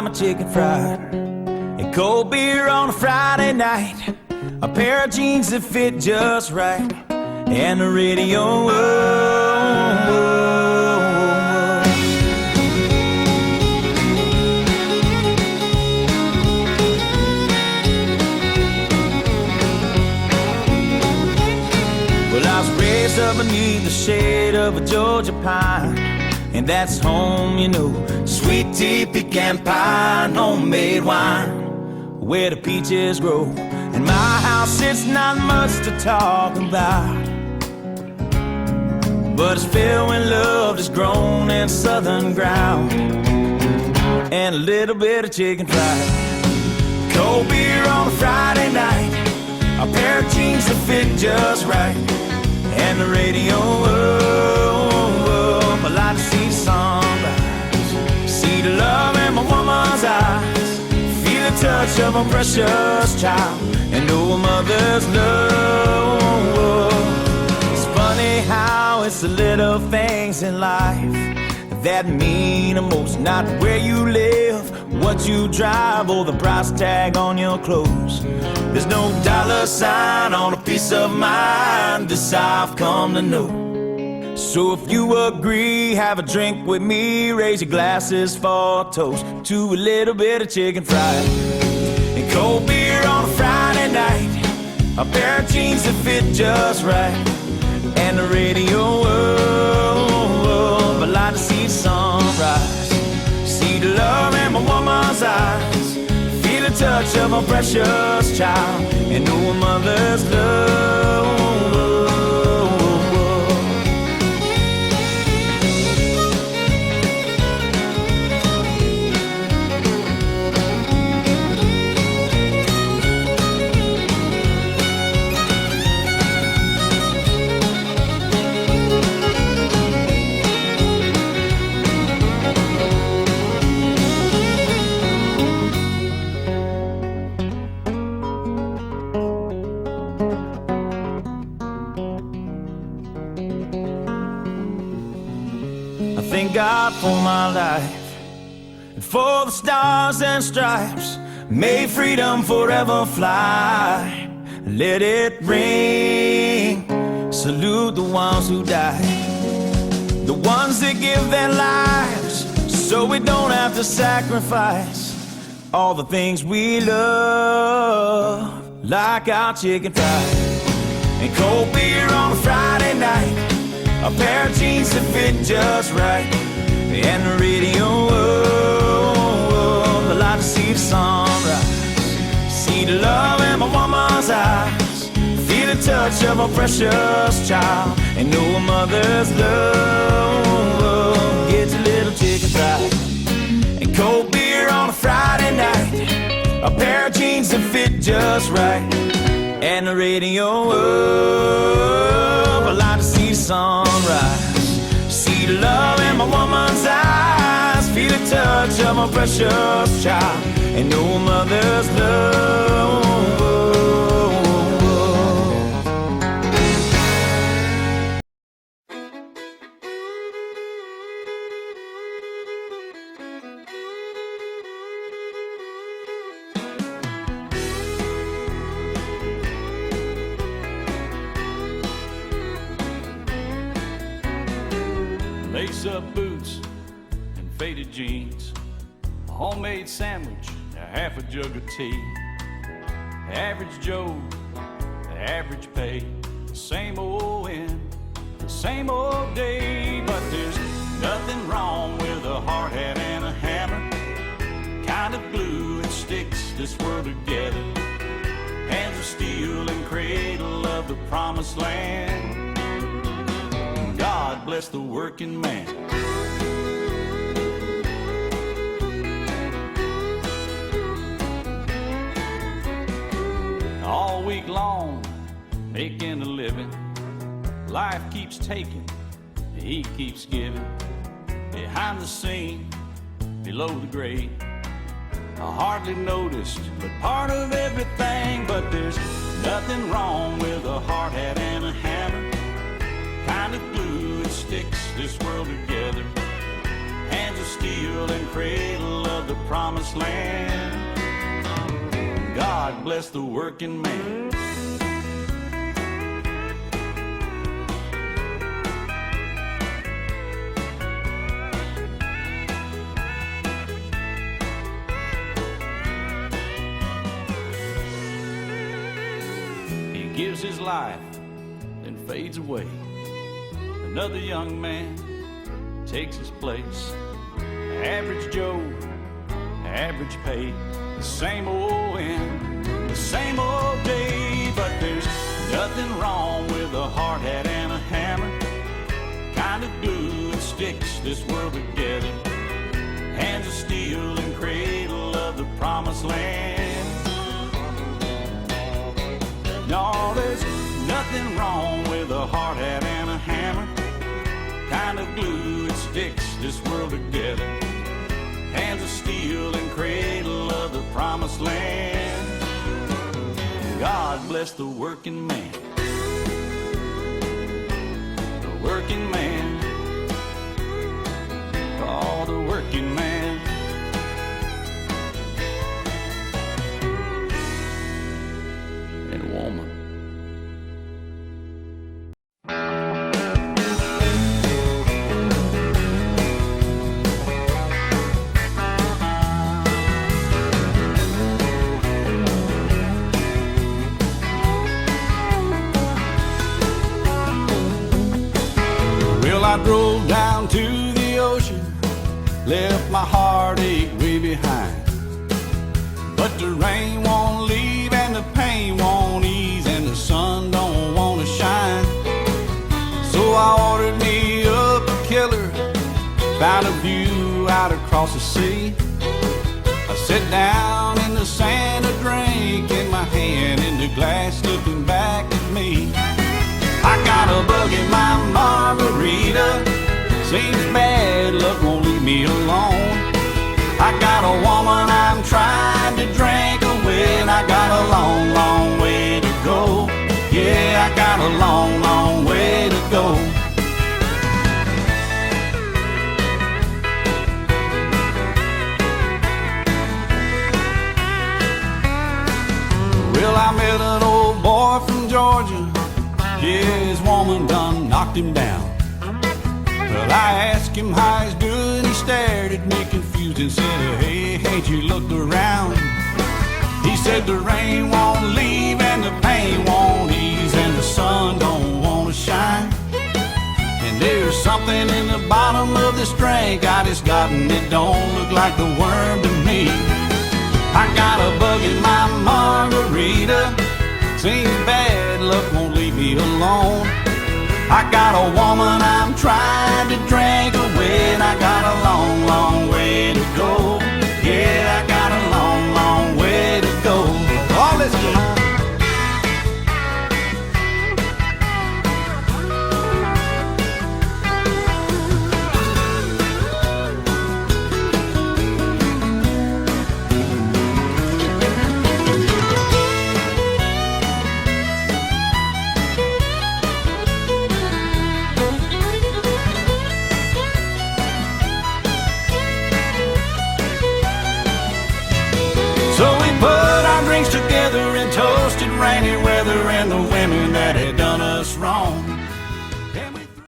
my chicken fried and cold beer on a Friday night, a pair of jeans that fit just right, and the radio. Well, I was raised up beneath the shade of a Georgia pine, and that's home, you know. Sweet tea, pecan pie, and homemade wine, where the peaches grow. In my house, it's not much to talk about, but it's filled with love that's grown in southern ground, and a little bit of chicken fried, cold beer on a Friday night, a pair of jeans that fit just right, and the radio. I like to see the sunrise, see the love in my woman's eyes, feel the touch of a precious child, and know a mother's love. It's funny how it's the little things in life that mean the most. Not where you live, what you drive, or the price tag on your clothes. There's no dollar sign on a piece of mind, this I've come to know. So if you agree, have a drink with me, raise your glasses for a toast to a little bit of chicken fried and cold beer on a Friday night, a pair of jeans that fit just right, and the radio. I like to see the sunrise, see the love in my woman's eyes, feel the touch of a precious child, and know a mother's love. Thank God for my life and for the stars and stripes. May freedom forever fly. Let it ring. Salute the ones who died, the ones that give their lives so we don't have to sacrifice all the things we love, like our chicken fried and cold beer on a Friday night, a pair of jeans that fit just right, and the radio. I like to see the sunrise, see the love in my woman's eyes, feel the touch of a precious child, and know a mother's love. Get your little chicken fried and cold beer on a Friday night, a pair of jeans that fit just right, and the radio. I like to see the sunrise, see the love in my woman's eyes, feel the touch of my precious child, and know a mother's love. Lace-up boots and faded jeans, a homemade sandwich, a half a jug of tea. Average Joe, the average pay, the same old end, the same old day. But there's nothing wrong with a hard hat and a hammer, kind of glue that sticks this world together. Hands of steel and cradle of the promised land. God bless the working man. All week long, making a living. Life keeps taking, he keeps giving. Behind the scene, below the grade, I hardly noticed, but part of everything. But there's nothing wrong with a hard hat and a hammer, kind of glue that sticks this world together. Hands of steel and cradle of the promised land. God bless the working man. He gives his life, then fades away. Another young man takes his place. Average Joe, average pay, the same old end, the same old day. But there's nothing wrong with a hard hat and a hammer. Kind of glue that sticks this world together. Hands of steel and cradle of the promised land. No, there's nothing wrong with a hard hat and a hammer. Kind of glue that sticks this world together. Hands of steel and cradle of the promised land. God bless the working man. The working man. Oh, the working man. And woman. I drove down to the ocean, left my heartache way behind. But the rain won't leave and the pain won't ease and the sun don't want to shine. So I ordered me up a killer, found a view out across the sea. I sat down in the sand, a drink in my hand, in the glass looking back at me. I got a bug in my margarita. Seems bad luck won't leave me alone. I got a woman I'm trying to drink away, and I got a long, long way to go. Yeah, I got a long, long way to go. Well, I met an old boy from Georgia. Yeah, his woman done knocked him down. Well, I asked him how he's doing. He stared at me confused and said, hey, ain't you looked around? He said the rain won't leave and the pain won't ease and the sun don't want to shine. And there's something in the bottom of this drink I just got, and it don't look like the worm to me. I got a bug in my margarita. Seems bad luck won't leave me alone. I got a woman I'm trying to drink